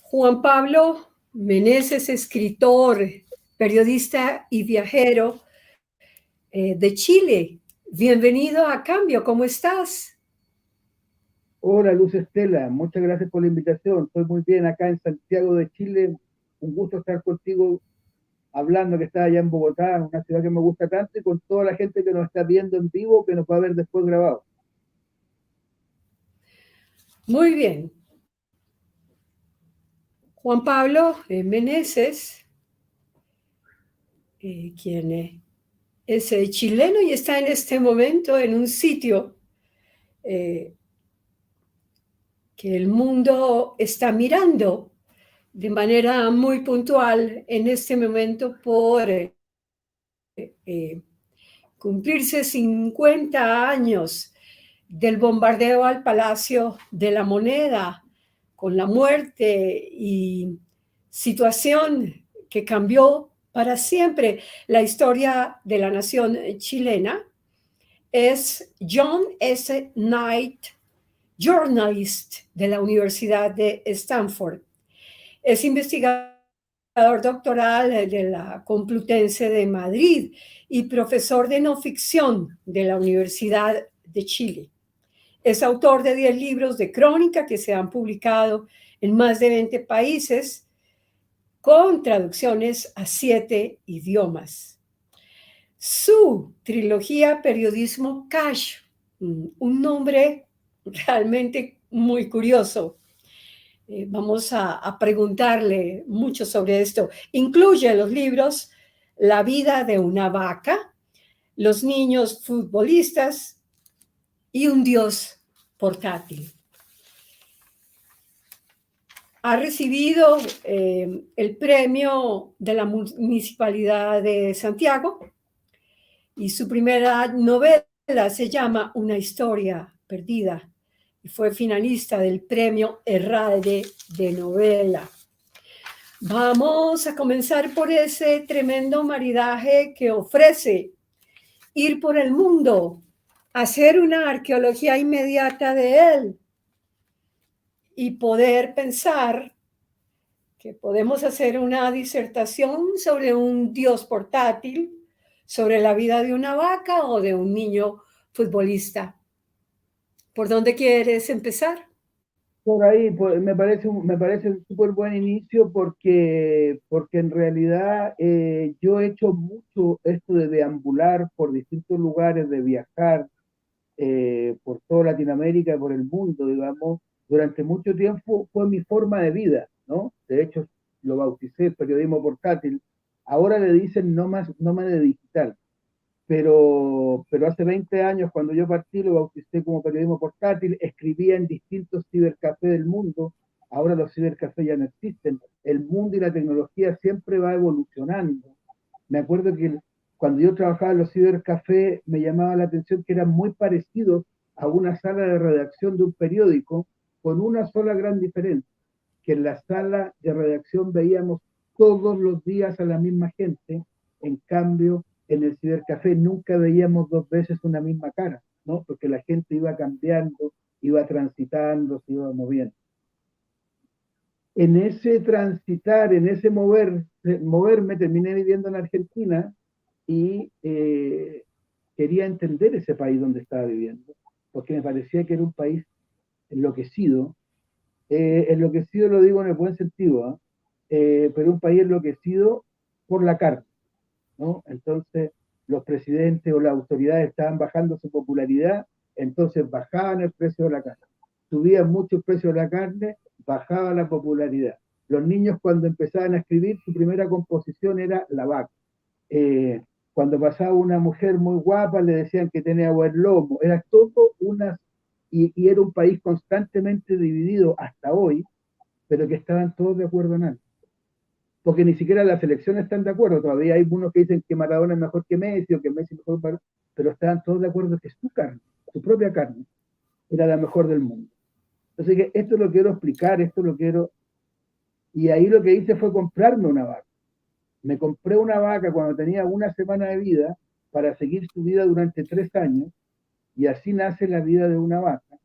Juan Pablo Meneses, escritor, periodista y viajero de Chile. Bienvenido a Cambio, ¿cómo estás? Hola Luz Estela, muchas gracias por la invitación. Estoy muy bien acá en Santiago de Chile. Un gusto estar contigo hablando que estás allá en Bogotá, una ciudad que me gusta tanto, y con toda la gente que nos está viendo en vivo, que nos va a ver después grabado. Muy bien. Juan Pablo Meneses, quien es chileno y está en este momento en un sitio eh, que el mundo está mirando de manera muy puntual en este momento por cumplirse 50 años del bombardeo al Palacio de la Moneda, con la muerte y situación que cambió para siempre la historia de la nación chilena, es John S. Knight, journalist de la Universidad de Stanford. Es investigador doctoral de la Complutense de Madrid y profesor de no ficción de la Universidad de Chile. Es autor de 10 libros de crónica que se han publicado en más de 20 países con traducciones a 7 idiomas. Su trilogía Periodismo Cash, un nombre realmente muy curioso. Vamos a preguntarle mucho sobre esto. Incluye los libros La vida de una vaca, Los niños futbolistas y Un dios portátil. Ha recibido el premio de la Municipalidad de Santiago y su primera novela se llama Una historia perdida y fue finalista del premio Herralde de novela. Vamos a comenzar por ese tremendo maridaje que ofrece ir por el mundo, hacer una arqueología inmediata de él y poder pensar que podemos hacer una disertación sobre un dios portátil, sobre la vida de una vaca o de un niño futbolista. ¿Por dónde quieres empezar? Por ahí pues, me parece un súper buen inicio porque en realidad yo he hecho mucho esto de deambular por distintos lugares, de viajar por toda Latinoamérica, por el mundo, digamos, durante mucho tiempo fue mi forma de vida, ¿no? De hecho, lo bauticé periodismo portátil. Ahora le dicen nómade digital, pero hace 20 años, cuando yo partí, lo bauticé como periodismo portátil, escribía en distintos cibercafés del mundo. Ahora los cibercafés ya no existen. El mundo y la tecnología siempre va evolucionando. Me acuerdo que cuando yo trabajaba en los cibercafés me llamaba la atención que eran muy parecidos a una sala de redacción de un periódico, con una sola gran diferencia, que en la sala de redacción veíamos todos los días a la misma gente. En cambio, en el cibercafé nunca veíamos dos veces una misma cara, ¿no? Porque la gente iba cambiando, iba transitando, se iba moviendo. En ese transitar, en ese moverme, terminé viviendo en Argentina y quería entender ese país donde estaba viviendo, porque me parecía que era un país enloquecido. Enloquecido lo digo en el buen sentido, ¿eh? Pero un país enloquecido por la carne, ¿no? Entonces, los presidentes o las autoridades estaban bajando su popularidad, entonces bajaban el precio de la carne. Subían mucho el precio de la carne, bajaba la popularidad. Los niños, cuando empezaban a escribir, su primera composición era la vaca. Cuando pasaba una mujer muy guapa, le decían que tenía buen lomo. Era todo una... Y era un país constantemente dividido hasta hoy, pero que estaban todos de acuerdo en algo, porque ni siquiera las elecciones están de acuerdo. Todavía hay unos que dicen que Maradona es mejor que Messi o que Messi es mejor para... Pero estaban todos de acuerdo que su carne, su propia carne, era la mejor del mundo. Entonces, que esto lo quiero explicar, esto lo quiero... Y ahí lo que hice fue comprarme una vaca. Me compré una vaca cuando tenía una semana de vida para seguir su vida durante 3 años, y así nace la vida de una vaca.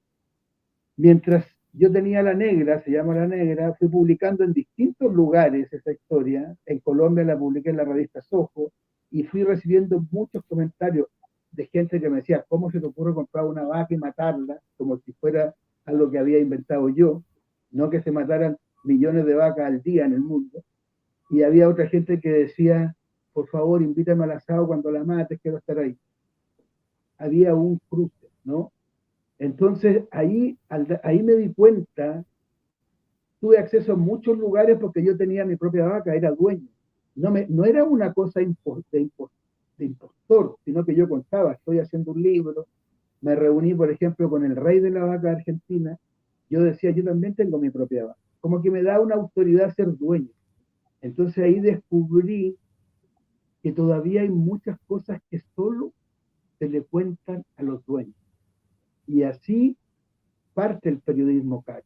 Mientras yo tenía La Negra, se llama La Negra, fui publicando en distintos lugares esa historia. En Colombia la publiqué en la revista Soho y fui recibiendo muchos comentarios de gente que me decía, ¿cómo se te ocurre comprar una vaca y matarla? Como si fuera algo que había inventado yo, no que se mataran millones de vacas al día en el mundo. Y había otra gente que decía, por favor, invítame al asado cuando la mates, quiero estar ahí. Había un cruce, ¿no? Entonces ahí me di cuenta, tuve acceso a muchos lugares porque yo tenía mi propia vaca, era dueño. No era una cosa de impostor, sino que yo contaba, estoy haciendo un libro, me reuní, por ejemplo, con el rey de la vaca de Argentina, yo decía, yo también tengo mi propia vaca. Como que me da una autoridad ser dueño. Entonces ahí descubrí que todavía hay muchas cosas que solo se le cuentan a los dueños. Y así parte el periodismo catch.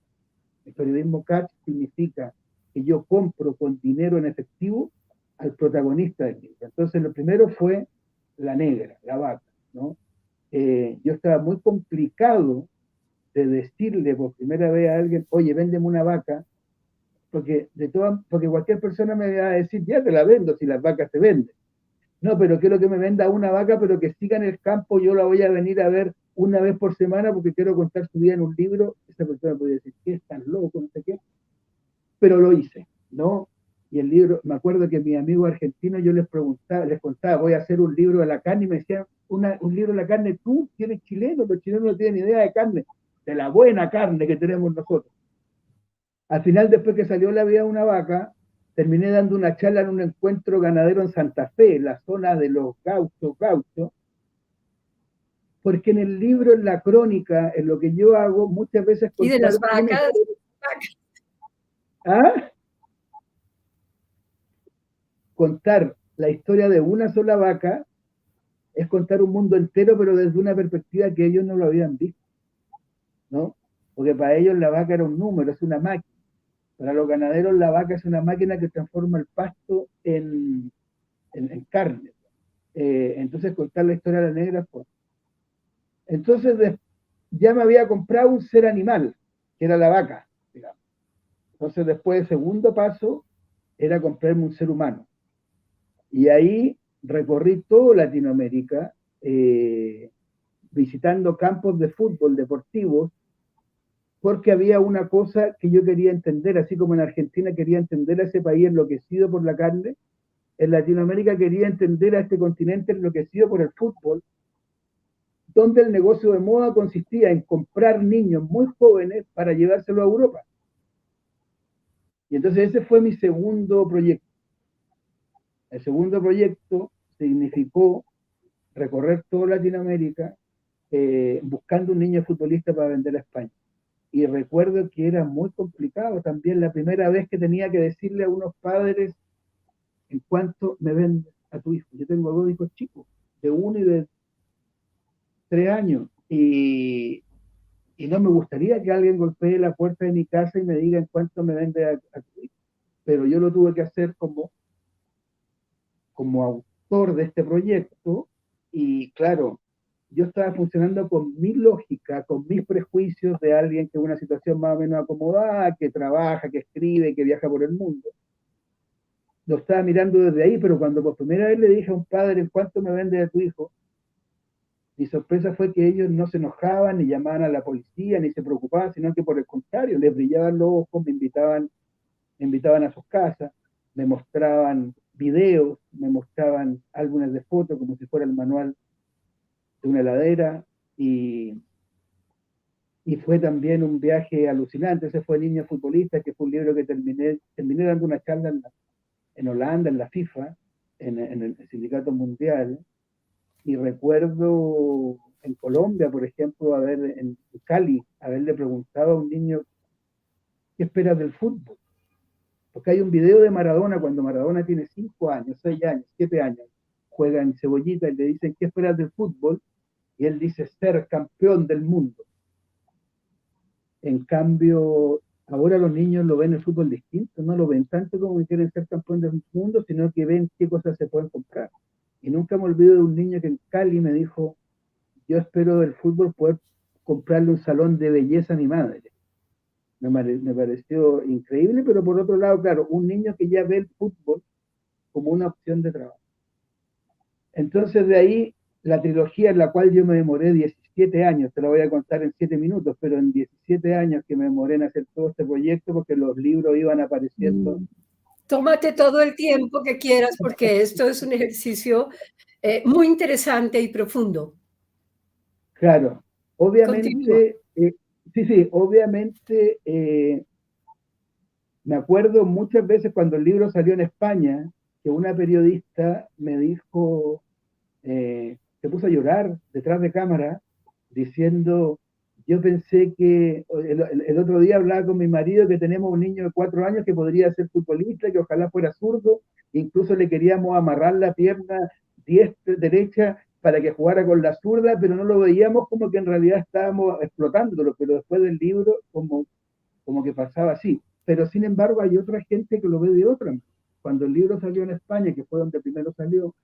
El periodismo catch significa que yo compro con dinero en efectivo al protagonista del libro. Entonces lo primero fue La Negra, la vaca, ¿no? Yo estaba muy complicado de decirle por primera vez a alguien, oye, véndeme una vaca, porque cualquier persona me va a decir, ya te la vendo si las vacas se venden. No, pero quiero que me venda una vaca, pero que siga en el campo, yo la voy a venir a ver una vez por semana porque quiero contar su vida en un libro. Esa persona puede decir, ¿qué es tan loco? No sé qué. Pero lo hice, ¿no? Y el libro, me acuerdo que mis amigos argentinos yo les preguntaba, les contaba, voy a hacer un libro de la carne, y me decían, un libro de la carne, tú tienes chileno, los chilenos no tienen idea de carne, de la buena carne que tenemos nosotros. Al final, después que salió La vida de una vaca, terminé dando una charla en un encuentro ganadero en Santa Fe, en la zona de los gauchos, porque en el libro, en la crónica, en lo que yo hago, muchas veces y de las vacas. ¿Ah? Contar la historia de una sola vaca es contar un mundo entero, pero desde una perspectiva que ellos no lo habían visto, ¿no? Porque para ellos la vaca era un número, es una máquina. Para los ganaderos la vaca es una máquina que transforma el pasto en carne. Entonces contar la historia de La Negra, pues. Entonces ya me había comprado un ser animal, que era la vaca, digamos. Entonces después el segundo paso era comprarme un ser humano. Y ahí recorrí toda Latinoamérica, visitando campos de fútbol deportivos, porque había una cosa que yo quería entender, así como en Argentina quería entender a ese país enloquecido por la carne, en Latinoamérica quería entender a este continente enloquecido por el fútbol, donde el negocio de moda consistía en comprar niños muy jóvenes para llevárselo a Europa. Y entonces ese fue mi segundo proyecto. El segundo proyecto significó recorrer toda Latinoamérica buscando un niño futbolista para vender a España. Y recuerdo que era muy complicado también la primera vez que tenía que decirle a unos padres en cuanto me vendes a tu hijo. Yo tengo dos hijos chicos, de 1 y de 3 años, y no me gustaría que alguien golpee la puerta de mi casa y me diga en cuánto me vende a tu hijo. Pero yo lo tuve que hacer como autor de este proyecto, y claro, yo estaba funcionando con mi lógica, con mis prejuicios de alguien que es una situación más o menos acomodada, que trabaja, que escribe, que viaja por el mundo. Lo estaba mirando desde ahí, pero cuando por primera vez le dije a un padre, ¿en cuánto me vende a tu hijo? Mi sorpresa fue que ellos no se enojaban, ni llamaban a la policía, ni se preocupaban, sino que por el contrario, les brillaban los ojos, me invitaban a sus casas, me mostraban videos, me mostraban álbumes de fotos como si fuera el manual de una heladera, y fue también un viaje alucinante. Ese fue Niño Futbolista, que fue un libro que terminé dando una charla en Holanda, en la FIFA, en el Sindicato Mundial, y recuerdo en Colombia, por ejemplo, en Cali, haberle preguntado a un niño, ¿qué esperas del fútbol? Porque hay un video de Maradona cuando Maradona tiene 5 años, 6 años, 7 años, juega en Cebollita y le dicen, ¿qué esperas del fútbol? Y él dice, ser campeón del mundo. En cambio, ahora los niños lo ven el fútbol distinto, no lo ven tanto como que quieren ser campeón del mundo, sino que ven qué cosas se pueden comprar. Y nunca me olvido de un niño que en Cali me dijo, yo espero del fútbol poder comprarle un salón de belleza a mi madre. me pareció increíble, pero por otro lado, claro, un niño que ya ve el fútbol como una opción de trabajo. Entonces de ahí la trilogía en la cual yo me demoré 17 años, te la voy a contar en 7 minutos, pero en 17 años que me demoré en hacer todo este proyecto porque los libros iban apareciendo. Tómate todo el tiempo que quieras porque esto es un ejercicio muy interesante y profundo. Claro, Continúa. obviamente, sí, obviamente, me acuerdo muchas veces cuando el libro salió en España, que una periodista me dijo, se puso a llorar detrás de cámara, diciendo, yo pensé que, el otro día hablaba con mi marido que tenemos un niño de 4 años que podría ser futbolista, que ojalá fuera zurdo, incluso le queríamos amarrar la pierna diestra, derecha, para que jugara con la zurda, pero no lo veíamos como que en realidad estábamos explotándolo, pero después del libro como que pasaba así. Pero sin embargo hay otra gente que lo ve de otra manera. Cuando el libro salió en España, que fue donde primero salió,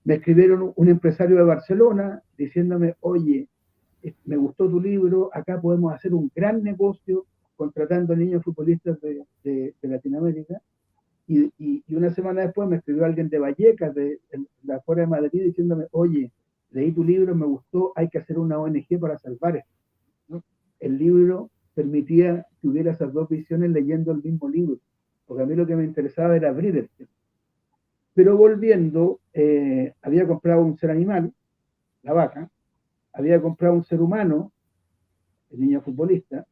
me escribieron un empresario de Barcelona diciéndome, oye, me gustó tu libro, acá podemos hacer un gran negocio contratando niños futbolistas de Latinoamérica. Y una semana después me escribió alguien de Vallecas, de la fuera de Madrid, diciéndome, oye, leí tu libro, me gustó, hay que hacer una ONG para salvar esto, ¿no? El libro permitía que hubiera esas dos visiones leyendo el mismo libro, porque a mí lo que me interesaba era abrir el tema. Pero volviendo, había comprado un ser animal, la vaca, había comprado un ser humano, el niño futbolista,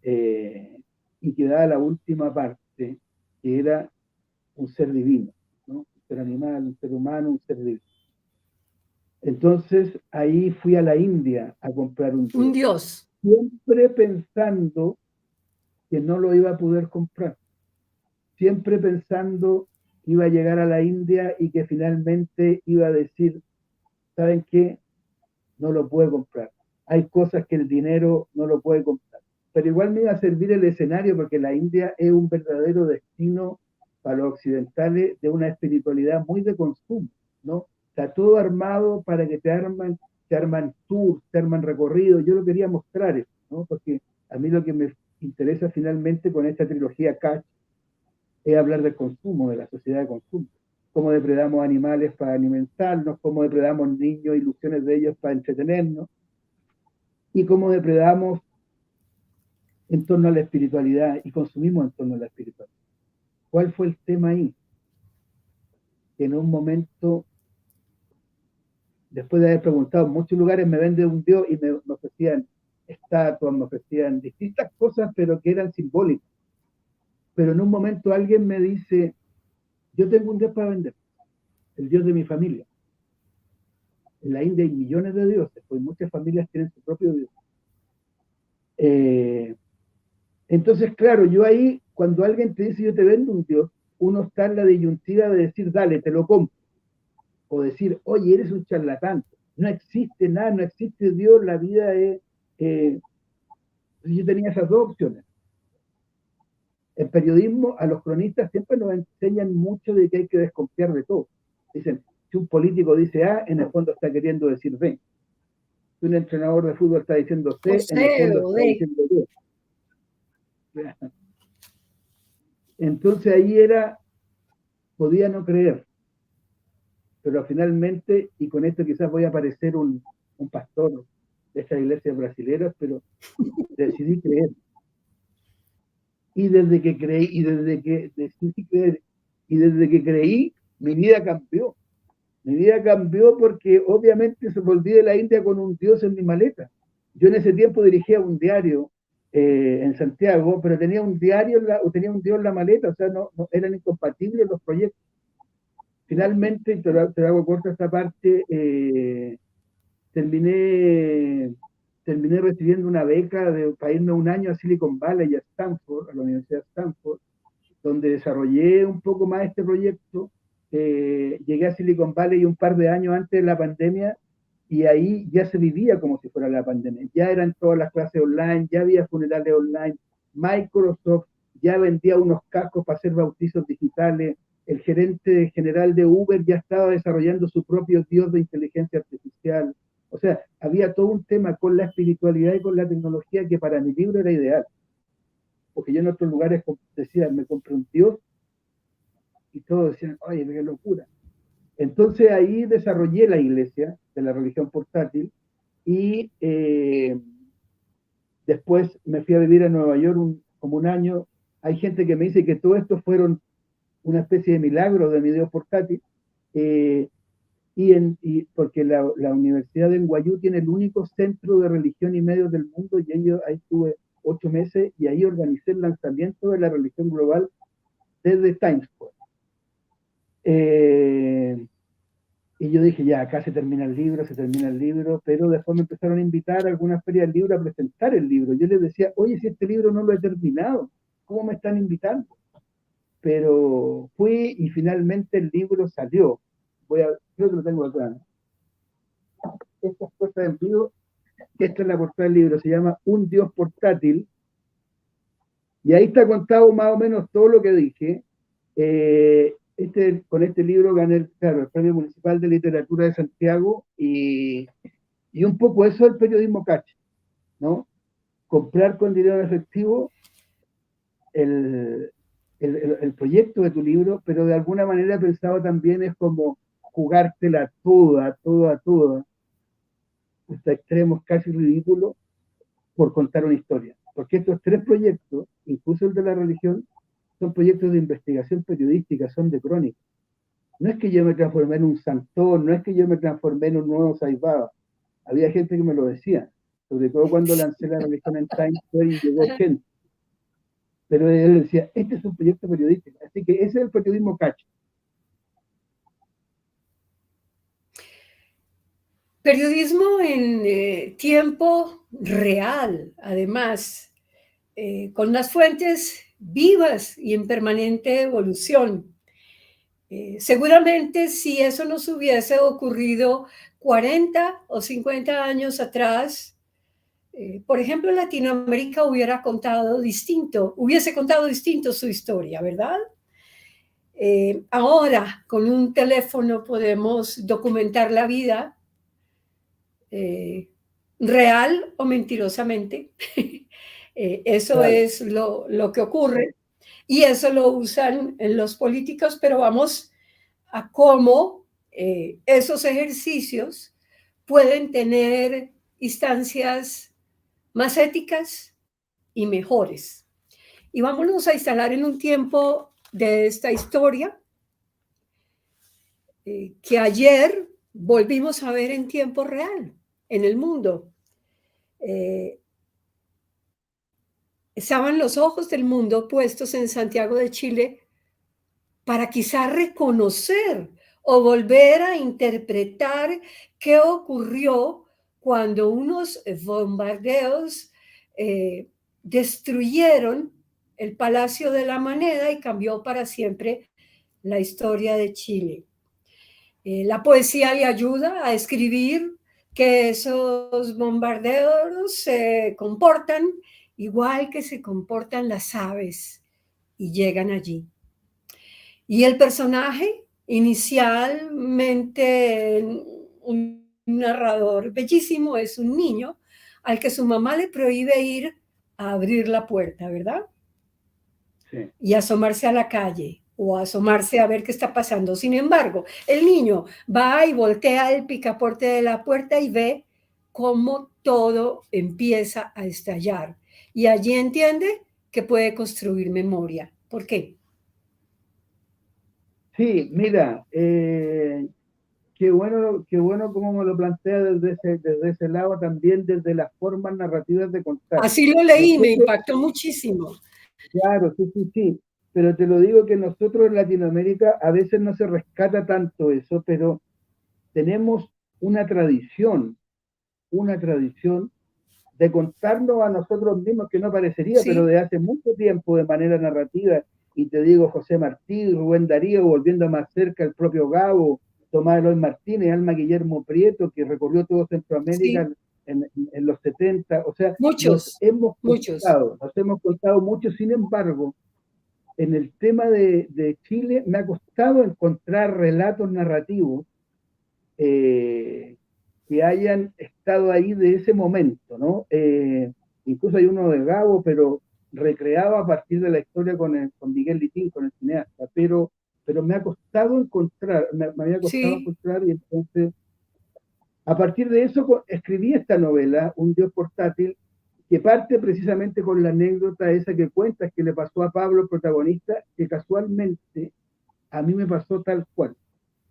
y quedaba la última parte, que era un ser divino, ¿no? Un ser animal, un ser humano, un ser divino. Entonces ahí fui a la India a comprar un Un dios, Dios. siempre pensando que no lo iba a poder comprar, siempre pensando que iba a llegar a la India y que finalmente iba a decir, ¿saben qué? No lo puede comprar. Hay cosas que el dinero no lo puede comprar. Pero igual me iba a servir el escenario porque la India es un verdadero destino para los occidentales de una espiritualidad muy de consumo, ¿no? Está todo armado para que te arman tours, te arman recorridos. Yo lo quería mostrar eso, ¿no? Porque a mí lo que me interesa finalmente con esta trilogía Catch es hablar del consumo, de la sociedad de consumo. Cómo depredamos animales para alimentarnos, cómo depredamos niños, ilusiones de ellos para entretenernos, y cómo depredamos en torno a la espiritualidad y consumimos en torno a la espiritualidad. ¿Cuál fue el tema ahí? Que en un momento, después de haber preguntado en muchos lugares, me venden un Dios y me ofrecían estatuas, me ofrecían distintas cosas, pero que eran simbólicas. Pero en un momento alguien me dice, yo tengo un Dios para vender, el Dios de mi familia. En la India hay millones de dioses, pues muchas familias tienen su propio Dios. Entonces, claro, yo ahí, cuando alguien te dice yo te vendo un Dios, uno está en la disyuntiva de decir, dale, te lo compro. O decir, oye, eres un charlatán. No existe nada, no existe Dios, la vida es... yo tenía esas dos opciones. En periodismo, a los cronistas siempre nos enseñan mucho de que hay que desconfiar de todo. Dicen, si un político dice A, en el fondo está queriendo decir B. Si un entrenador de fútbol está diciendo C, en el fondo está diciendo D. Entonces ahí podía no creer, pero finalmente, y con esto quizás voy a parecer un pastor de estas iglesias brasileras, pero decidí creer. Y desde que creí, y desde que decidí creer, y desde que creí, mi vida cambió. Mi vida cambió porque obviamente se volví de la India con un Dios en mi maleta. Yo en ese tiempo dirigía un diario en Santiago, pero tenía un diario, tenía un Dios en la maleta, o sea, no eran incompatibles los proyectos. Finalmente, te hago corta esta parte, terminé, terminé recibiendo una beca para irme un año a Silicon Valley y a Stanford, a la Universidad de Stanford, donde desarrollé un poco más este proyecto. Llegué a Silicon Valley un par de años antes de la pandemia y ahí ya se vivía como si fuera la pandemia. Ya eran todas las clases online, ya había funerales online. Microsoft ya vendía unos cascos para hacer bautizos digitales. El gerente general de Uber ya estaba desarrollando su propio dios de inteligencia artificial. O sea, había todo un tema con la espiritualidad y con la tecnología que para mi libro era ideal. Porque yo en otros lugares decía, me compré un Dios, y todos decían, oye, qué locura. Entonces ahí desarrollé la iglesia de la religión portátil y después me fui a vivir a Nueva York como un año. Hay gente que me dice que todo esto fueron una especie de milagro de mi Dios portátil. Eh, porque la Universidad de NYU tiene el único centro de religión y medios del mundo, y ahí estuve 8 meses y ahí organicé el lanzamiento de la religión global desde Times Square. Y yo dije, ya, acá se termina el libro, pero después me empezaron a invitar a algunas ferias del libro a presentar el libro. Yo les decía, oye, si este libro no lo he terminado, ¿cómo me están invitando? Pero fui y finalmente el libro salió. Creo que lo tengo acá, ¿no? Estas cosas en vivo, esta es la portada del libro, se llama Un Dios portátil, y ahí está contado más o menos todo lo que dije. Con este libro gané el Premio Municipal de Literatura de Santiago, y un poco eso es el periodismo caché, ¿no? Comprar con dinero en efectivo el proyecto de tu libro, pero de alguna manera pensado también es como jugártela toda, hasta extremos casi ridículos, por contar una historia. Porque estos 3 proyectos, incluso el de la religión, son proyectos de investigación periodística, son de crónica. No es que yo me transformé en un santón, no es que yo me transformé en un nuevo Saibaba. Había gente que me lo decía, sobre todo cuando lancé la religión en Times Square y llegó gente. Pero él decía, este es un proyecto periodístico. Así que ese es el periodismo cacho. Periodismo en tiempo real, además, con las fuentes vivas y en permanente evolución. Seguramente si eso nos hubiese ocurrido 40 o 50 años atrás, por ejemplo, Latinoamérica hubiese contado distinto su historia, ¿verdad? Ahora, con un teléfono podemos documentar la vida, real o mentirosamente. Eso claro. Es lo que ocurre, y eso lo usan los políticos, pero vamos a cómo esos ejercicios pueden tener instancias más éticas y mejores. Y vámonos a instalar en un tiempo de esta historia que ayer volvimos a ver en tiempo real en el mundo. Estaban los ojos del mundo puestos en Santiago de Chile para quizá reconocer o volver a interpretar qué ocurrió cuando unos bombardeos destruyeron el Palacio de la Moneda y cambió para siempre la historia de Chile. La poesía le ayuda a escribir que esos bombardeos se comportan igual que se comportan las aves y llegan allí. Y el personaje, inicialmente un narrador bellísimo, es un niño al que su mamá le prohíbe ir a abrir la puerta, ¿verdad? Sí. Y asomarse a la calle o asomarse a ver qué está pasando. Sin embargo, el niño va y voltea el picaporte de la puerta y ve cómo todo empieza a estallar. Y allí entiende que puede construir memoria. ¿Por qué? Sí, mira, qué bueno cómo me lo plantea desde ese lado, también desde las formas narrativas de contar. Así lo leí, me impactó muchísimo. Claro, sí, pero te lo digo que nosotros en Latinoamérica a veces no se rescata tanto eso, pero tenemos una tradición de contarnos a nosotros mismos, que no parecería, sí, pero de hace mucho tiempo de manera narrativa. Y te digo, José Martí, Rubén Darío, volviendo más cerca, el propio Gabo, Tomás Eloy Martínez, Alma Guillermo Prieto, que recorrió todo Centroamérica, sí, en los 70. O sea, nos hemos contado mucho. Sin embargo, en el tema de Chile me ha costado encontrar relatos narrativos que hayan estado ahí de ese momento, ¿no? Incluso hay uno de Gabo, pero recreado a partir de la historia con Miguel Litín, con el cineasta, pero me ha costado encontrar, me había costado Sí, encontrar, y entonces, a partir de eso, escribí esta novela, Un Dios portátil, que parte precisamente con la anécdota esa que cuentas que le pasó a Pablo, el protagonista, que casualmente a mí me pasó tal cual.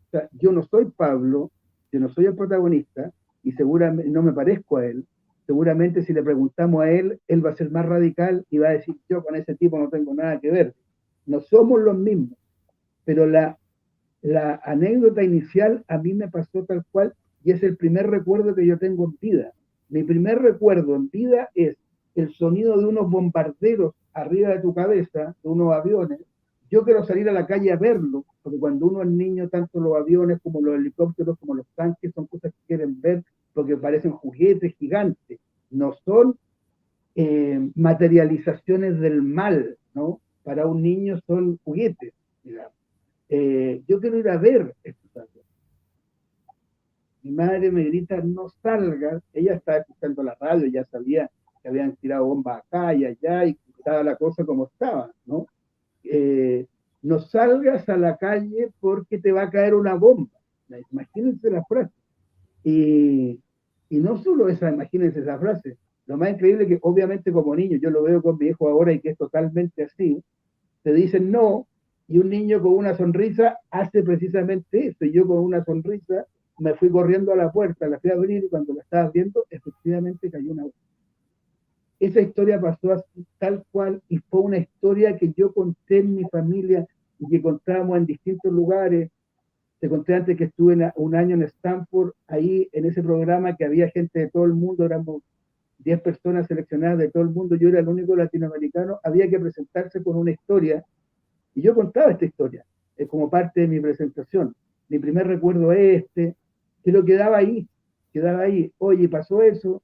O sea, yo no soy Pablo, yo no soy el protagonista, y seguramente no me parezco a él. Seguramente si le preguntamos a él, él va a ser más radical y va a decir, yo con ese tipo no tengo nada que ver. No somos los mismos, pero la anécdota inicial a mí me pasó tal cual y es el primer recuerdo que yo tengo en vida. Mi primer recuerdo en vida es el sonido de unos bombarderos arriba de tu cabeza, de unos aviones. Yo quiero salir a la calle a verlo, porque cuando uno es niño, tanto los aviones como los helicópteros, como los tanques, son cosas que quieren ver porque parecen juguetes gigantes. No son materializaciones del mal, ¿no? Para un niño son juguetes, digamos. Yo quiero ir a ver estos aviones. Mi madre me grita, no salgas. Ella estaba escuchando la radio, ya sabía que habían tirado bombas acá y allá y estaba la cosa como estaba, ¿no? Eh, no salgas a la calle porque te va a caer una bomba. Imagínense la frase. Y, y no solo esa, imagínense esa frase. Lo más increíble es que obviamente como niño, yo lo veo con mi hijo ahora y que es totalmente así, te dicen no, y un niño con una sonrisa hace precisamente eso. Y yo con una sonrisa me fui corriendo a la puerta, la fui a abrir y cuando la estaba abriendo, efectivamente cayó una bomba. Esa historia pasó así, tal cual, y fue una historia que yo conté en mi familia y que contábamos en distintos lugares. Te conté antes que estuve un año en Stanford, ahí en ese programa que había gente de todo el mundo, éramos 10 personas seleccionadas de todo el mundo, yo era el único latinoamericano, había que presentarse con una historia y yo contaba esta historia como parte de mi presentación. Mi primer recuerdo es este, que lo quedaba ahí. Oye, pasó eso.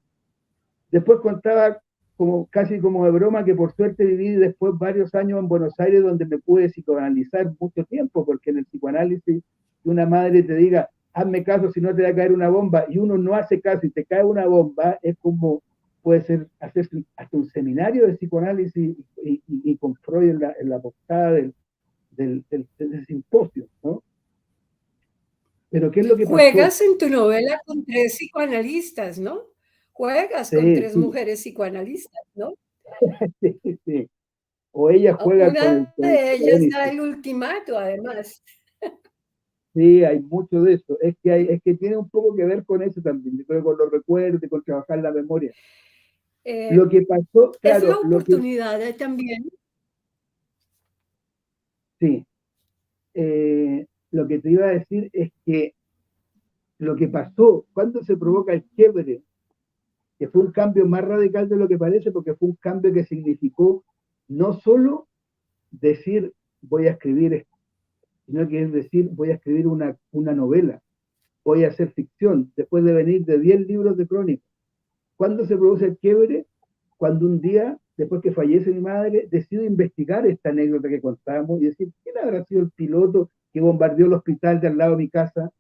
Después contaba como casi como de broma que por suerte viví después varios años en Buenos Aires donde me pude psicoanalizar mucho tiempo, porque en el psicoanálisis que una madre te diga, hazme caso si no te va a caer una bomba, y uno no hace caso y te cae una bomba, es como puede ser hacer hasta un seminario de psicoanálisis y con Freud en la portada del simposio, ¿no? Pero ¿qué es lo que pasó? juegas en tu novela con tres psicoanalistas, ¿no? Juegas con Sí, tres sí, mujeres psicoanalistas, ¿no? sí, sí. O ella juega Una con el de ellas da protagonista. el ultimato, además. Sí, hay mucho de eso. Es que tiene un poco que ver con eso también, yo creo, con los recuerdos y con trabajar la memoria. Lo Eh, que pasó, es la claro, oportunidad de también. sí, lo que te iba a decir es que lo que pasó, cuando se provoca el quiebre, que fue un cambio más radical de lo que parece, porque fue un cambio que significó no solo decir voy a escribir esto, sino que es decir voy a escribir una novela, voy a hacer ficción, después de venir de 10 libros de crónica. ¿Cuándo se produce el quiebre? Cuando un día, después que fallece mi madre, decido investigar esta anécdota que contábamos y decir, ¿quién habrá sido el piloto que bombardeó el hospital de al lado de mi casa?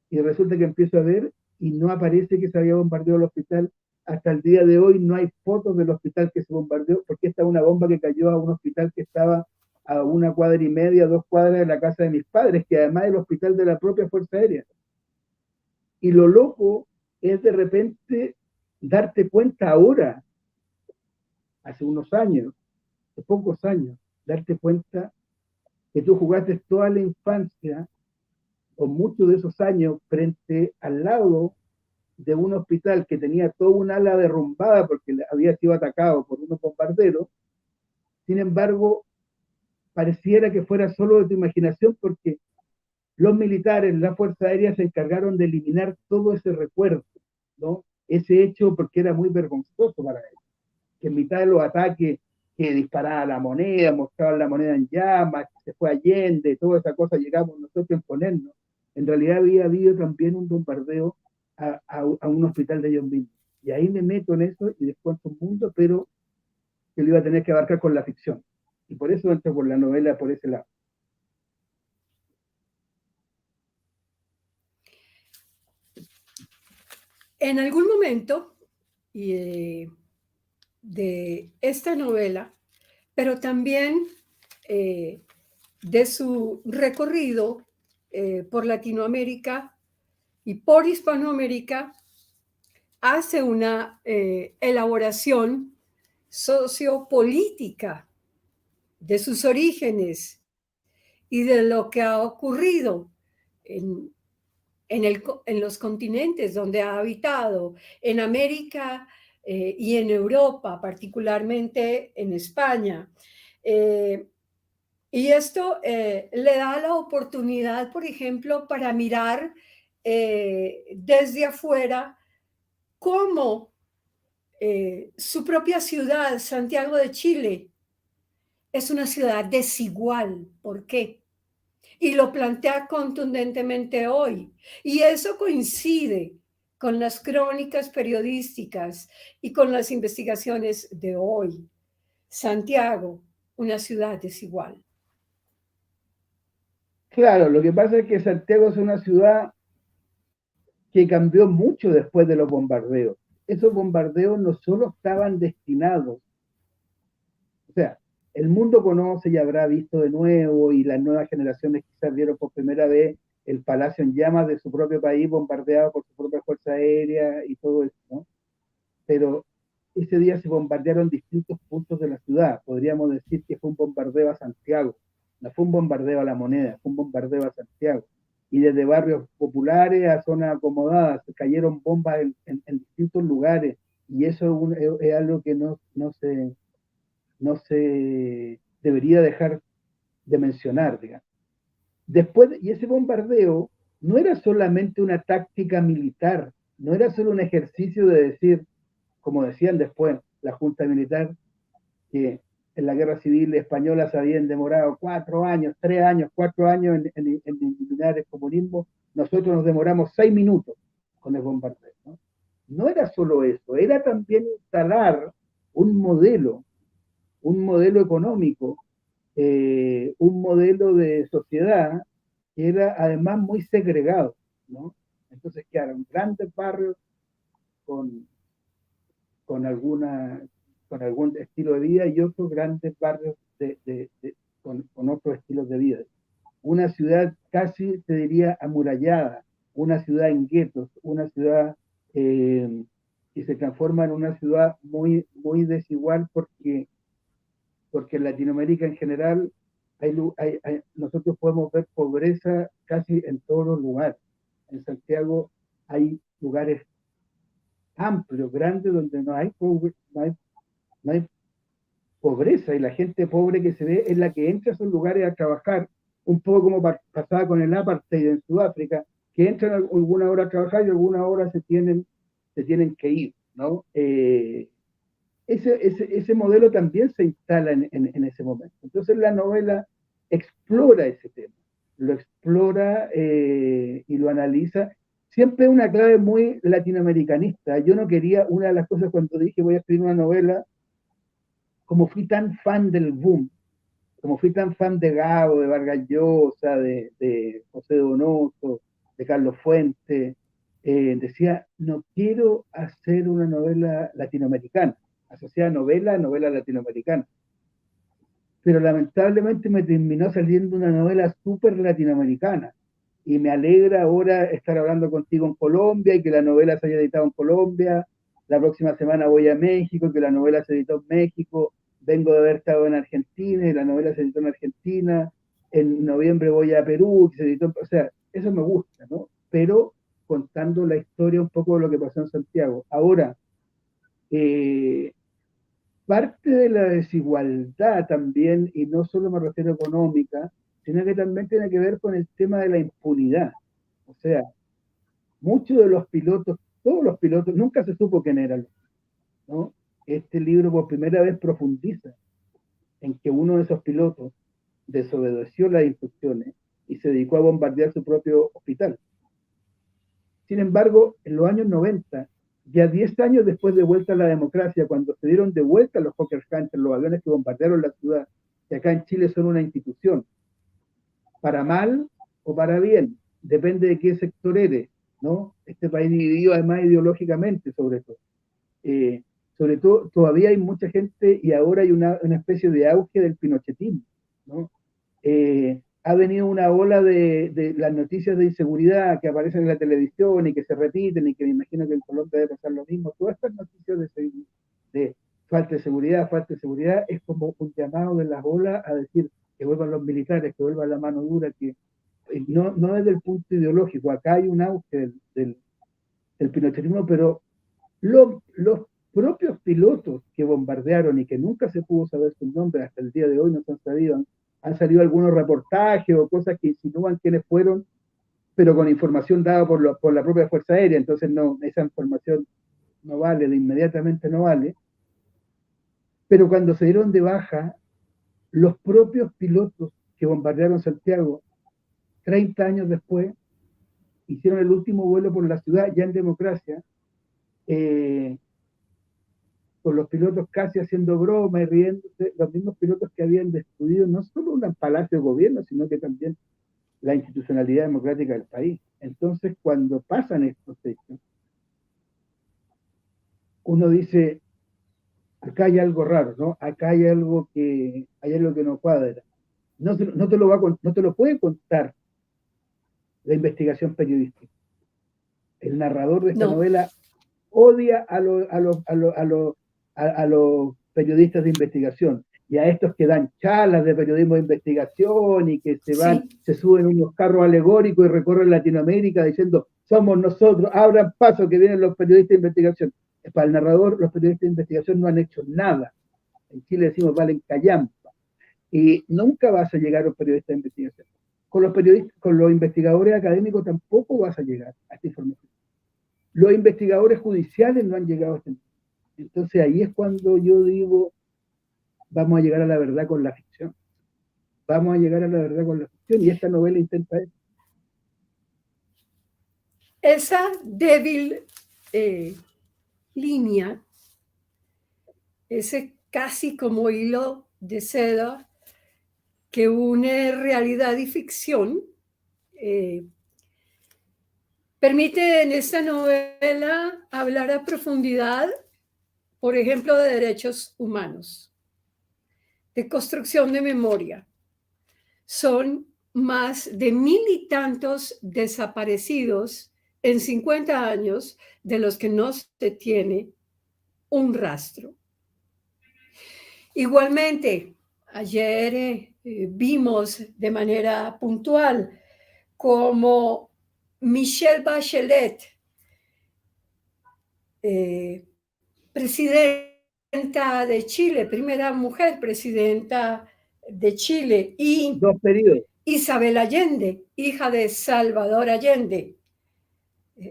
Y resulta que empiezo a ver y no aparece que se había bombardeado el hospital. Hasta el día de hoy no hay fotos del hospital que se bombardeó, porque esta es una bomba que cayó a un hospital que estaba a 1,5 cuadras, 2 cuadras de la casa de mis padres, que además es el hospital de la propia Fuerza Aérea. Y lo loco es de repente darte cuenta ahora, hace unos años, hace pocos años, darte cuenta que tú jugaste toda la infancia o muchos de esos años frente al lado de un hospital que tenía toda un ala derrumbada porque había sido atacado por unos bombarderos. Sin embargo, pareciera que fuera solo de tu imaginación porque los militares, la Fuerza Aérea, se encargaron de eliminar todo ese recuerdo, ¿no? Ese hecho porque era muy vergonzoso para ellos, que en mitad de los ataques que disparaba la moneda, mostraban la moneda en llamas, que se fue Allende, toda esa cosa, llegamos nosotros a imponernos. En realidad había habido también un bombardeo a un hospital de ellos mismos. Y ahí me meto en eso y descuento un mundo, pero que lo iba a tener que abarcar con la ficción. Y por eso entro por la novela por ese lado. En algún momento de esta novela, pero también de su recorrido por Latinoamérica y por Hispanoamérica, hace una elaboración sociopolítica de sus orígenes y de lo que ha ocurrido en los continentes donde ha habitado, en América y en Europa, particularmente en España. Y esto le da la oportunidad, por ejemplo, para mirar desde afuera cómo su propia ciudad, Santiago de Chile, es una ciudad desigual. ¿Por qué? Y lo plantea contundentemente hoy. Y eso coincide con las crónicas periodísticas y con las investigaciones de hoy. Santiago, una ciudad desigual. Claro, lo que pasa es que Santiago es una ciudad que cambió mucho después de los bombardeos. Esos bombardeos no solo estaban destinados, o sea, el mundo conoce y habrá visto de nuevo, y las nuevas generaciones quizás vieron por primera vez el palacio en llamas de su propio país bombardeado por su propia fuerza aérea y todo eso, ¿no? Pero ese día se bombardearon distintos puntos de la ciudad. Podríamos decir que fue un bombardeo a Santiago, no fue un bombardeo a La Moneda, fue un bombardeo a Santiago. Y desde barrios populares a zonas acomodadas, se cayeron bombas en distintos lugares, y eso es algo que no se debería dejar de mencionar, digamos. Después, y ese bombardeo no era solamente una táctica militar, no era solo un ejercicio de decir, como decían después la Junta Militar, que en la Guerra Civil Española se habían demorado 4 años, 3 años, 4 años en eliminar el comunismo. Nosotros nos demoramos 6 minutos con el bombardeo, ¿no? No era solo eso, era también instalar un modelo económico, un modelo de sociedad que era además muy segregado, ¿no? Entonces quedaron grandes barrios con, con, alguna, con algún estilo de vida, y otros grandes barrios con otros estilos de vida. Una ciudad casi, te diría, amurallada, una ciudad en guetos, una ciudad que se transforma en una ciudad muy, muy desigual, porque en Latinoamérica en general nosotros podemos ver pobreza casi en todos los lugares. En Santiago hay lugares amplios, grandes, donde no hay pobreza, y la gente pobre que se ve es la que entra a esos lugares a trabajar, un poco como pasaba con el apartheid en Sudáfrica, que entran alguna hora a trabajar y alguna hora se tienen que ir, ¿no? Ese modelo también se instala en ese momento. Entonces la novela explora ese tema, lo explora y lo analiza. Siempre una clave muy latinoamericanista. Yo no quería, una de las cosas cuando dije voy a escribir una novela, como fui tan fan del boom, como fui tan fan de Gabo, de Vargas Llosa, de José Donoso, de Carlos Fuentes, decía, no quiero hacer una novela latinoamericana, asociada a novela latinoamericana. Pero lamentablemente me terminó saliendo una novela súper latinoamericana. Y me alegra ahora estar hablando contigo en Colombia y que la novela se haya editado en Colombia. La próxima semana voy a México, que la novela se editó en México. Vengo de haber estado en Argentina y la novela se editó en Argentina. En noviembre voy a Perú, que se editó, o sea, eso me gusta, ¿no? Pero contando la historia un poco de lo que pasó en Santiago. Ahora, parte de la desigualdad también, y no solo me refiero a económica, sino que también tiene que ver con el tema de la impunidad. O sea, muchos de los pilotos, todos los pilotos, nunca se supo quién eran, ¿no? Este libro por primera vez profundiza en que uno de esos pilotos desobedeció las instrucciones y se dedicó a bombardear su propio hospital. Sin embargo, en los años 90, ya 10 años después de vuelta a la democracia, cuando se dieron de vuelta los Hawker Hunter, los aviones que bombardearon la ciudad, que acá en Chile son una institución, para mal o para bien, depende de qué sector eres. ¿no? Este país dividido además ideológicamente, sobre todo, todavía hay mucha gente y ahora hay una especie de auge del pinochetismo, ¿no? Ha venido una ola de las noticias de inseguridad que aparecen en la televisión y que se repiten y que me imagino que en Colombia debe pasar lo mismo. Todas estas noticias de falta de seguridad es como un llamado de las olas a decir que vuelvan los militares, que vuelva la mano dura, que no desde el punto ideológico, acá hay un auge del pinochetismo, pero los propios pilotos que bombardearon y que nunca se pudo saber sus nombres hasta el día de hoy, no se han sabido, han salido algunos reportajes o cosas que insinúan quiénes fueron, pero con información dada por la propia Fuerza Aérea, entonces no, esa información no vale, de inmediatamente no vale. Pero cuando se dieron de baja, los propios pilotos que bombardearon Santiago, 30 años después, hicieron el último vuelo por la ciudad, ya en democracia, con los pilotos casi haciendo broma y riéndose, los mismos pilotos que habían destruido no solo un palacio de gobierno, sino que también la institucionalidad democrática del país. Entonces, cuando pasan estos hechos, uno dice, acá hay algo raro, ¿no? Acá hay algo que no cuadra. No te lo puede contar la investigación periodística. El narrador de esta No, novela odia a los periodistas de investigación y a estos que dan charlas de periodismo de investigación y que sí, se suben unos carros alegóricos y recorren Latinoamérica diciendo, somos nosotros, abran paso que vienen los periodistas de investigación. Para el narrador, los periodistas de investigación no han hecho nada. En Chile decimos, valen callampa. Y nunca vas a llegar a un periodista de investigación. Con los investigadores académicos tampoco vas a llegar a esta información. Los investigadores judiciales no han llegado a este punto. Entonces ahí es cuando yo digo, vamos a llegar a la verdad con la ficción. Vamos a llegar a la verdad con la ficción y esta novela intenta eso. esa débil línea, ese casi como hilo de seda que une realidad y ficción, permite en esta novela hablar a profundidad, por ejemplo, de derechos humanos, de construcción de memoria. Son más de 1000 y tantos desaparecidos en 50 años de los que no se tiene un rastro. Igualmente, ayer vimos de manera puntual como Michelle Bachelet, presidenta de Chile, primera mujer presidenta de Chile, y 2 periodos. Isabel Allende, hija de Salvador Allende,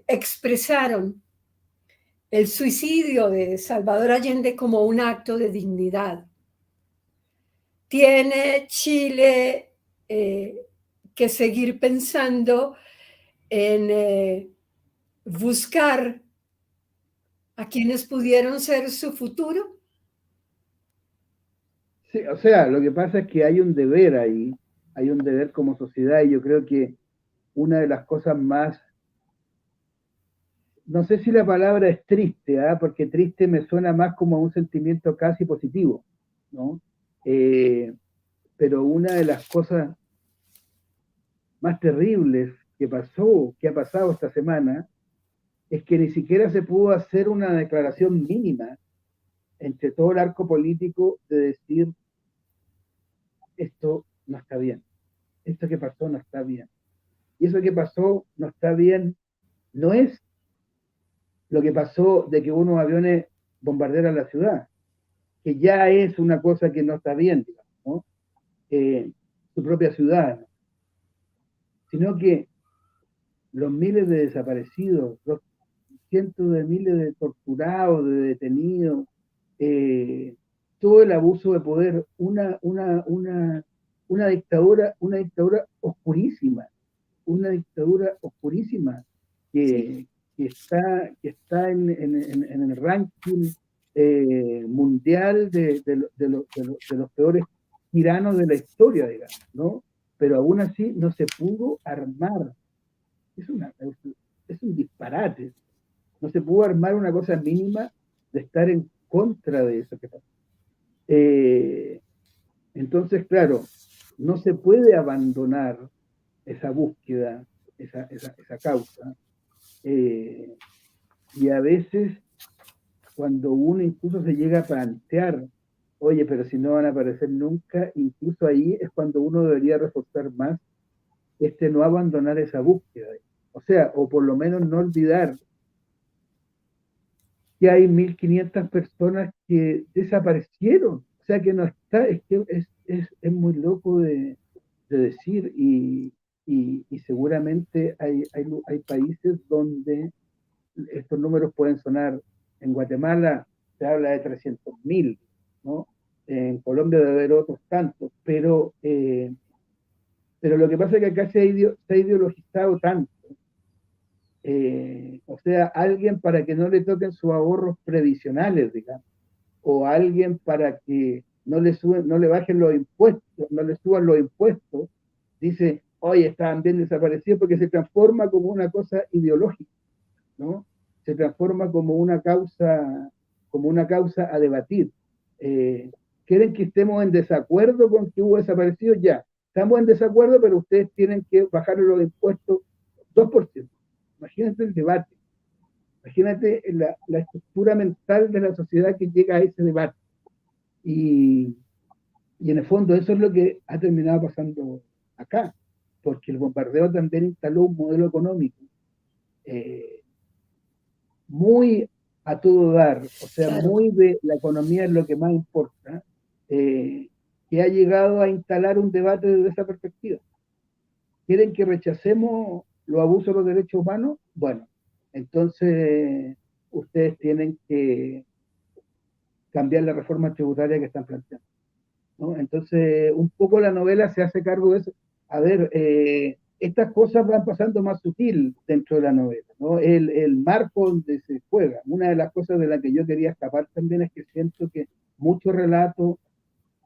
expresaron el suicidio de Salvador Allende como un acto de dignidad. Tiene Chile que seguir pensando en buscar a quienes pudieron ser su futuro. Sí, o sea, lo que pasa es que hay un deber ahí, hay un deber como sociedad y yo creo que una de las cosas más, no sé si la palabra es triste, ¿eh? Porque triste me suena más como a un sentimiento casi positivo, ¿no? Pero una de las cosas más terribles que ha pasado esta semana, es que ni siquiera se pudo hacer una declaración mínima entre todo el arco político de decir, esto no está bien, esto que pasó no está bien. Y eso que pasó no está bien, no es lo que pasó de que unos aviones bombardearan la ciudad, que ya es una cosa que no está bien, digamos, ¿no? Su propia ciudad, ¿no? Sino que los miles de desaparecidos, los cientos de miles de torturados, de detenidos, todo el abuso de poder, una dictadura oscurísima, que, Sí, que está en el ranking mundial de los peores tiranos de la historia, digamos, ¿no? Pero aún así no se pudo armar. Es una, es un disparate. No se pudo armar una cosa mínima de estar en contra de eso que pasó. Entonces, claro, no se puede abandonar esa búsqueda, esa causa. Y a veces, cuando uno incluso se llega a plantear, oye, pero si no van a aparecer nunca, incluso ahí es cuando uno debería reforzar más no abandonar esa búsqueda. O sea, o por lo menos no olvidar que hay 1.500 personas que desaparecieron. O sea, que no está, es que es muy loco de decir y seguramente hay países donde estos números pueden sonar. En Guatemala se habla de 300.000, ¿no? En Colombia debe haber otros tantos, pero lo que pasa es que acá se ha ideologizado tanto. O sea, alguien para que no le toquen sus ahorros previsionales, digamos, o alguien para que no le bajen los impuestos, no le suban los impuestos, dice, oye, estaban bien desaparecidos, porque se transforma como una cosa ideológica, ¿no? Se transforma como una causa a debatir. ¿Quieren que estemos en desacuerdo con que hubo desaparecidos? Ya, estamos en desacuerdo, pero ustedes tienen que bajar los impuestos 2%. Imagínate el debate, imagínate la estructura mental de la sociedad que llega a ese debate. Y en el fondo eso es lo que ha terminado pasando acá, porque el bombardeo también instaló un modelo económico muy a todo dar, o sea, Claro. muy de la economía es lo que más importa, que ha llegado a instalar un debate desde esa perspectiva. ¿Quieren que rechacemos los abusos de los derechos humanos? Bueno, entonces ustedes tienen que cambiar la reforma tributaria que están planteando, ¿no? Entonces, un poco la novela se hace cargo de eso. A ver, estas cosas van pasando más sutil dentro de la novela, ¿no? El marco donde se juega. Una de las cosas de las que yo quería escapar también es que siento que mucho relato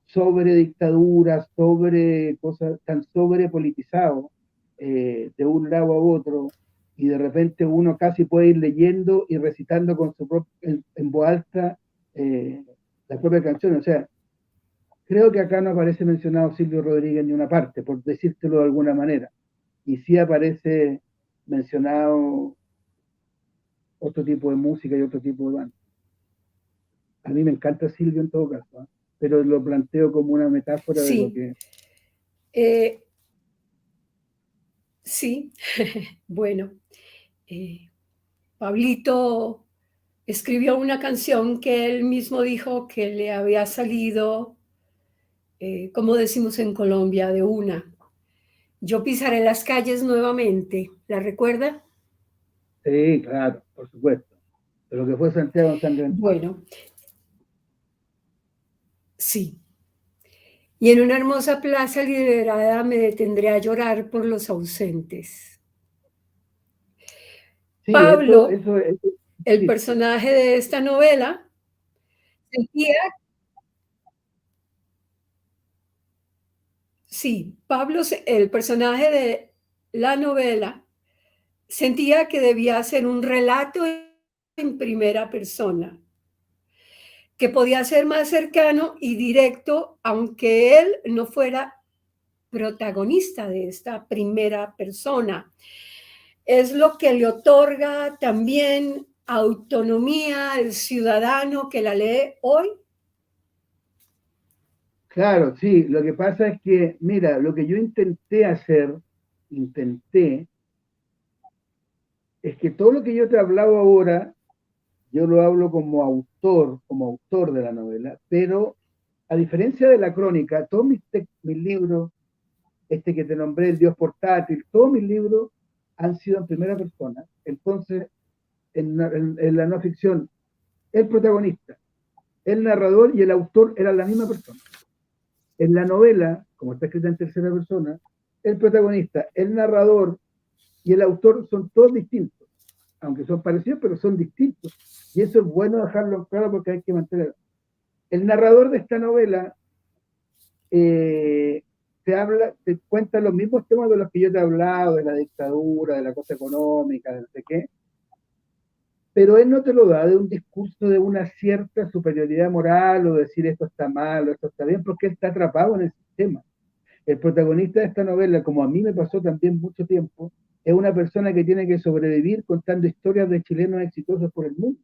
sobre dictaduras, sobre cosas tan sobrepolitizados, de un lado a otro, y de repente uno casi puede ir leyendo y recitando con en voz alta la propia canción. O sea, creo que acá no aparece mencionado Silvio Rodríguez en una parte, por decírtelo de alguna manera, y sí aparece mencionado otro tipo de música y otro tipo de banda. A mí me encanta Silvio en todo caso, ¿eh? Pero lo planteo como una metáfora de lo Sí, que... sí. Bueno, Pablito escribió una canción que él mismo dijo que le había salido, como decimos en Colombia, de una. Yo pisaré las calles nuevamente. ¿La recuerda? Sí, claro, por supuesto. De lo que fue Santiago Ensangrentado. Bueno, sí. Y en una hermosa plaza liberada me detendré a llorar por los ausentes. Sí, Pablo, eso el triste. personaje de esta novela, sentía, sí, Pablo, el personaje de la novela, sentía que debía hacer un relato en primera persona, que podía ser más cercano y directo, aunque él no fuera protagonista de esta primera persona. Es lo que le otorga también autonomía al ciudadano que la lee hoy. Claro, sí, lo que pasa es que, mira, lo que yo intenté, es que todo lo que yo te he hablado ahora, yo lo hablo como autor de la novela, pero a diferencia de la crónica, todos mis libros, este que te nombré, El Dios Portátil, todos mis libros han sido en primera persona. Entonces, en la no ficción, el protagonista, el narrador y el autor eran la misma persona. En la novela, como está escrita en tercera persona, el protagonista, el narrador y el autor son todos distintos, aunque son parecidos, pero son distintos. Y eso es bueno dejarlo claro porque hay que mantener. El narrador de esta novela te cuenta los mismos temas de los que yo te he hablado, de la dictadura, de la cosa económica, de no sé qué, pero él no te lo da de un discurso de una cierta superioridad moral o decir esto está mal o esto está bien, porque él está atrapado en el sistema. El protagonista de esta novela, como a mí me pasó también mucho tiempo, es una persona que tiene que sobrevivir contando historias de chilenos exitosos por el mundo,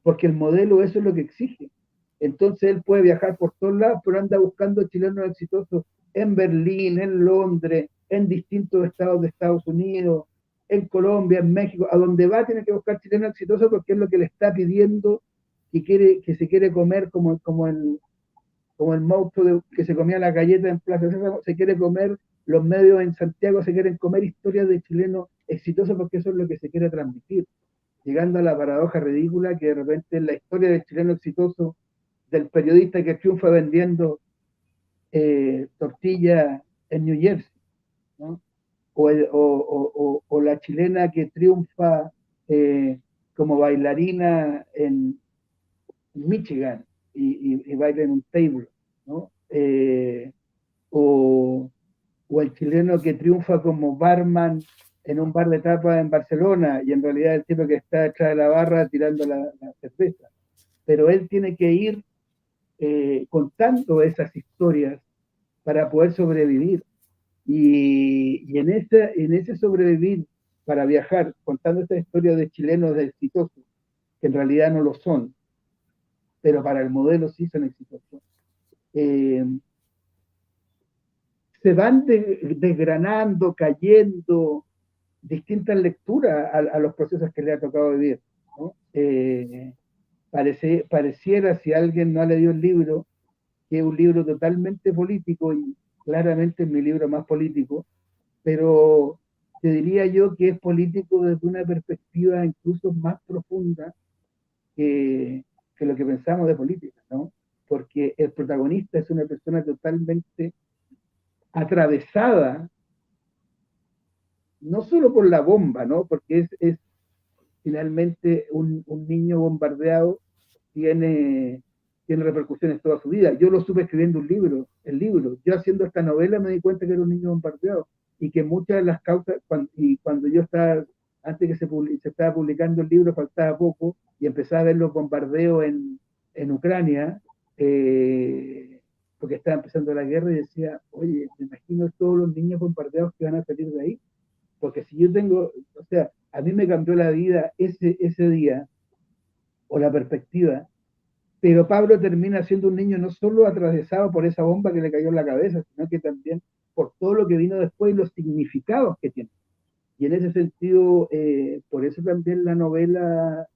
porque el modelo eso es lo que exige. Entonces él puede viajar por todos lados, pero anda buscando chilenos exitosos en Berlín, en Londres, en distintos estados de Estados Unidos, en Colombia, en México, a donde va tiene que buscar chilenos exitosos porque es lo que le está pidiendo que se quiere comer como el monstruo que se comía la galleta en Plaza Sésamo, se quiere comer, los medios en Santiago se quieren comer historias de chilenos exitosos porque eso es lo que se quiere transmitir, llegando a la paradoja ridícula que de repente la historia del chileno exitoso, del periodista que triunfa vendiendo tortillas en New Jersey, ¿no? O la chilena que triunfa como bailarina en Michigan y baila en un table, ¿no? O, o el chileno que triunfa como barman en un bar de tapas en Barcelona y en realidad el tipo que está detrás de la barra tirando la cerveza. Pero él tiene que ir contando esas historias para poder sobrevivir. Y en ese sobrevivir para viajar, contando esta historia de chilenos exitosos, que en realidad no lo son, pero para el modelo sí son exitosos, eh, se van desgranando, cayendo distintas lecturas a los procesos que le ha tocado vivir, ¿no? Pareciera, si alguien no ha leído el libro, que es un libro totalmente político y claramente es mi libro más político, pero te diría yo que es político desde una perspectiva incluso más profunda que lo que pensamos de política, ¿no? Porque el protagonista es una persona totalmente atravesada, no solo por la bomba, ¿no? Porque es finalmente un niño bombardeado tiene repercusiones toda su vida. Yo lo supe escribiendo el libro. Yo haciendo esta novela me di cuenta que era un niño bombardeado y que muchas de las causas, cuando yo estaba, antes que se estaba publicando el libro, faltaba poco y empecé a ver los bombardeos en Ucrania, porque estaba empezando la guerra y decía, oye, me imagino todos los niños bombardeados que van a salir de ahí, porque si yo tengo, o sea, a mí me cambió la vida ese día, o la perspectiva, pero Pablo termina siendo un niño no solo atravesado por esa bomba que le cayó en la cabeza, sino que también por todo lo que vino después y los significados que tiene. Y en ese sentido, por eso también la novela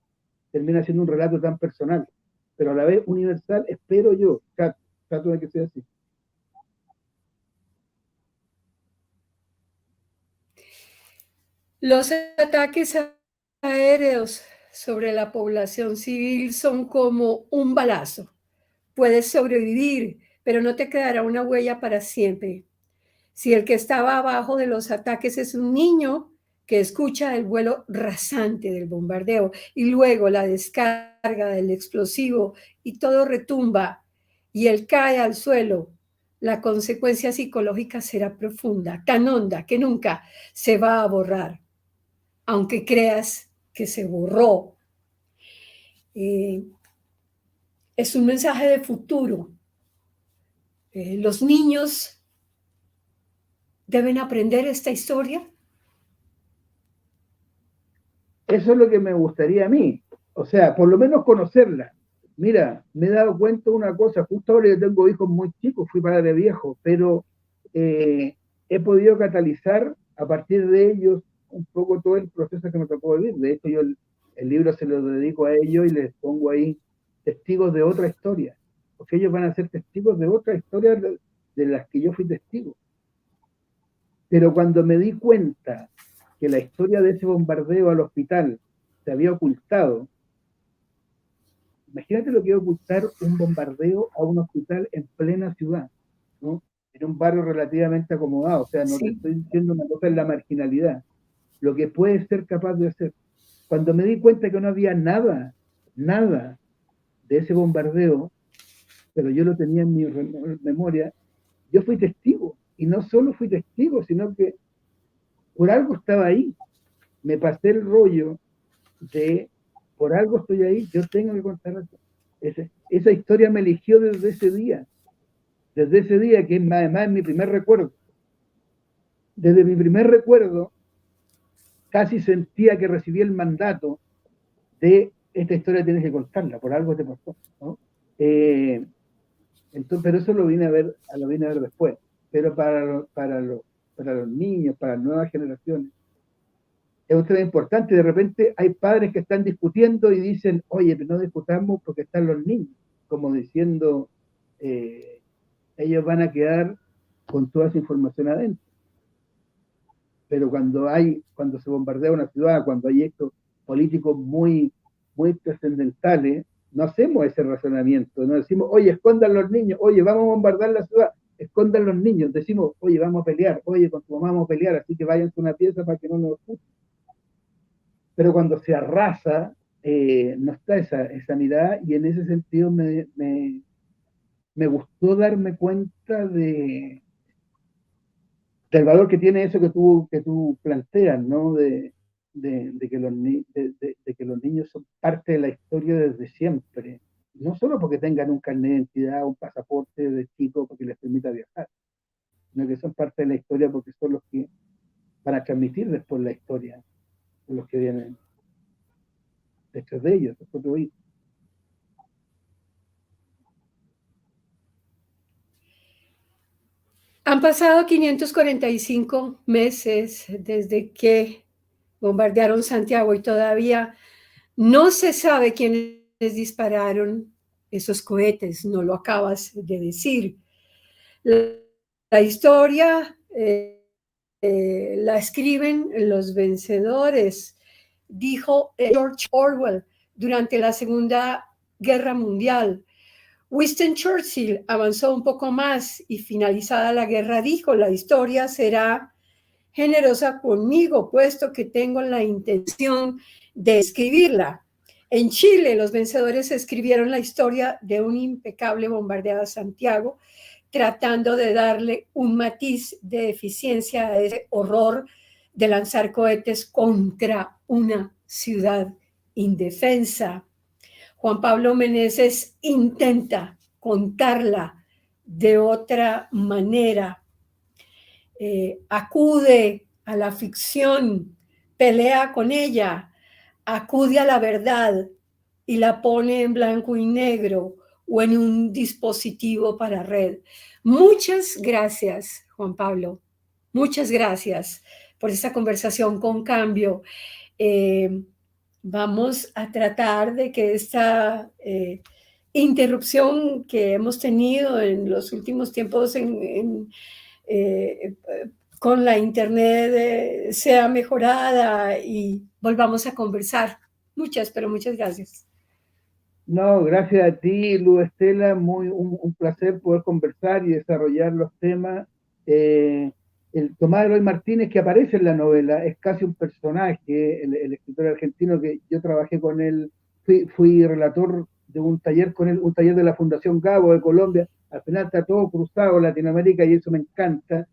termina siendo un relato tan personal, pero a la vez universal, espero yo, trato de que sea así. Los ataques aéreos sobre la población civil son como un balazo. Puedes sobrevivir, pero no te quedará una huella para siempre. Si el que estaba abajo de los ataques es un niño que escucha el vuelo rasante del bombardeo y luego la descarga del explosivo y todo retumba y él cae al suelo, la consecuencia psicológica será profunda, tan honda que nunca se va a borrar, aunque creas que se borró. Es un mensaje de futuro. Los niños deben aprender esta historia. Eso es lo que me gustaría a mí, o sea, por lo menos conocerla. Mira, me he dado cuenta de una cosa, justo ahora yo tengo hijos muy chicos, fui padre viejo, pero he podido catalizar a partir de ellos un poco todo el proceso que me tocó vivir. De hecho, yo el libro se lo dedico a ellos y les pongo ahí testigos de otra historia, porque ellos van a ser testigos de otra historia de las que yo fui testigo. Pero cuando me di cuenta que la historia de ese bombardeo al hospital se había ocultado, imagínate lo que es ocultar un bombardeo a un hospital en plena ciudad, ¿no? En un barrio relativamente acomodado, o sea, no te Sí. estoy diciendo una cosa en la marginalidad, lo que puede ser capaz de hacer. Cuando me di cuenta que no había nada de ese bombardeo, pero yo lo tenía en mi memoria, yo fui testigo. y no solo fui testigo, sino que por algo estaba ahí. Me pasé el rollo de, por algo estoy ahí, yo tengo que contar eso. Esa historia me eligió desde ese día que además es mi primer recuerdo. Desde mi primer recuerdo, casi sentía que recibí el mandato de esta historia tienes que contarla, por algo te pasó, ¿no? Entonces, pero eso lo vine a ver después. Pero para los niños, para las nuevas generaciones, es un tema importante. De repente hay padres que están discutiendo y dicen, oye, pero no discutamos porque están los niños, como diciendo, ellos van a quedar con toda esa información adentro. Pero cuando se bombardea una ciudad, cuando hay estos políticos muy trascendentales, no hacemos ese razonamiento, no decimos, oye, escondan los niños, oye, vamos a bombardear la ciudad, escondan los niños, decimos, oye, vamos a pelear, oye, con tu mamá vamos a pelear, así que vayan a una pieza para que no nos escuchen. Pero cuando se arrasa, no está esa mirada, y en ese sentido me gustó darme cuenta del valor que tiene eso que tú planteas, ¿no? De que los niños son parte de la historia desde siempre. No solo porque tengan un carnet de identidad, un pasaporte de chico porque les permita viajar, sino que son parte de la historia porque son los que van a transmitir después la historia, los que vienen detrás de ellos, los propios hijos. Han pasado 545 meses desde que bombardearon Santiago y todavía no se sabe quiénes dispararon esos cohetes, no lo acabas de decir. La historia la escriben los vencedores, dijo George Orwell durante la Segunda Guerra Mundial. Winston Churchill avanzó un poco más y finalizada la guerra dijo, la historia será generosa conmigo, puesto que tengo la intención de escribirla. En Chile, los vencedores escribieron la historia de un impecable bombardeo a Santiago, tratando de darle un matiz de eficiencia a ese horror de lanzar cohetes contra una ciudad indefensa. Juan Pablo Meneses intenta contarla de otra manera. Acude a la ficción, pelea con ella, acude a la verdad y la pone en blanco y negro o en un dispositivo para red. Muchas gracias, Juan Pablo. Muchas gracias por esta conversación con Cambio. Vamos a tratar de que esta interrupción que hemos tenido en los últimos tiempos con la internet sea mejorada y volvamos a conversar. Pero muchas gracias. No, gracias a ti, Luz Estela, un placer poder conversar y desarrollar los temas. El Tomás Eloy Martínez, que aparece en la novela, es casi un personaje, el escritor argentino que yo trabajé con él, fui relator de un taller con él, un taller de la Fundación Gabo de Colombia. Al final está todo cruzado Latinoamérica y eso me encanta.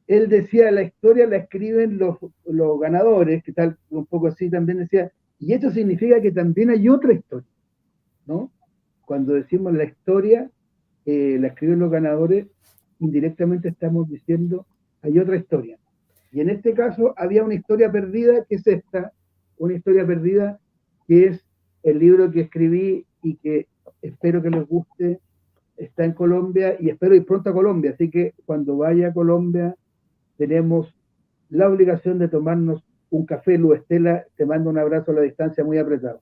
Él decía, la historia la escriben los ganadores, que tal, un poco así también decía, y esto significa que también hay otra historia, ¿no? Cuando decimos la historia, la escriben los ganadores, indirectamente estamos diciendo, hay otra historia. Y en este caso había una historia perdida, que es esta, una historia perdida, que es el libro que escribí y que espero que les guste, está en Colombia y espero ir pronto a Colombia, así que cuando vaya a Colombia tenemos la obligación de tomarnos un café. Luz Estela, te mando un abrazo a la distancia muy apretado.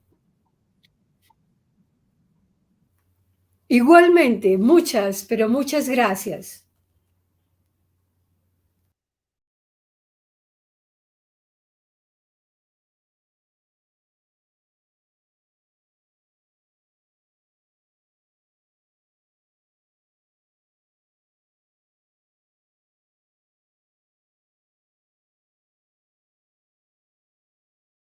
Igualmente, muchas, pero muchas gracias.